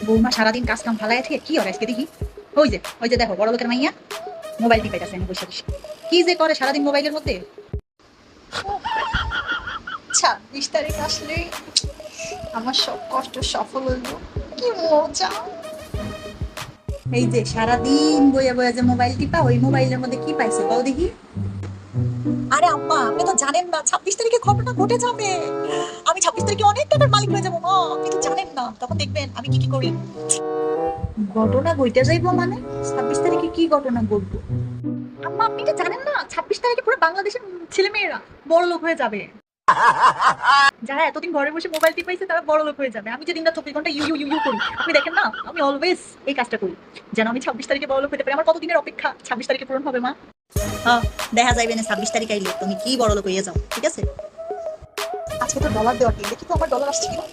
বৌমা সারাদিন কাজ কাম ফালাই আছে কি হবে আজকে দেখি। ওই যে দেখো বড় লোকের মাইয়া মোবাইল টিপাইতেছে আমি বসে বসে। কি যে করে সারাদিন মোবাইলের মধ্যে। 26 তারিখ আসলে আমার সব কষ্ট সফল হইল। কি মজা। এই যে সারাদিন বইয়া বইয়া যে মোবাইল টিপা, ওই মোবাইলের মধ্যে কি পাইছে বল দেখি। আরে আম্মা, আপনি তো জানেন না 26 তারিখে ঘটনা ঘটে যাবে। আমি 26 তারিখে অনেক টাকার মালিক হয়ে যাবো মা, আপনি তো জানেন না। তখন দেখবেন আমি কি কি করি। ঘটনা ঘটে যাইবো মানে? 26 তারিখে কি ঘটনা ঘটবো? আম্মা, আপনি তো জানেন না 26 তারিখে পুরো বাংলাদেশের ছেলে মেয়েরা বড় লোক হয়ে যাবে। যারা এতদিন ঘরে বসে মোবাইল টিপাইছে তারা বড় লোক হয়ে যাবে। আমি যে দিনটা 24 ঘন্টা ইউ ইউ ইউ ইউ করি, আপনি দেখেন না, আমি অলওয়েজ এই কাজটা করি যেন আমি 26 তারিখে বড় লোক হতে পারি। আমার কতদিনের অপেক্ষা, 26 তারিখে পূরণ হবে মা। হ্যাঁ, দেখা যাইবে না 26 তারিখ আইলে তুমি কি বড় লোক হয়ে যাও, ঠিক আছে? আজকে তো ডলার দেওয়ার দিন, দেখি তো আমার ডলার আসছে কিনা।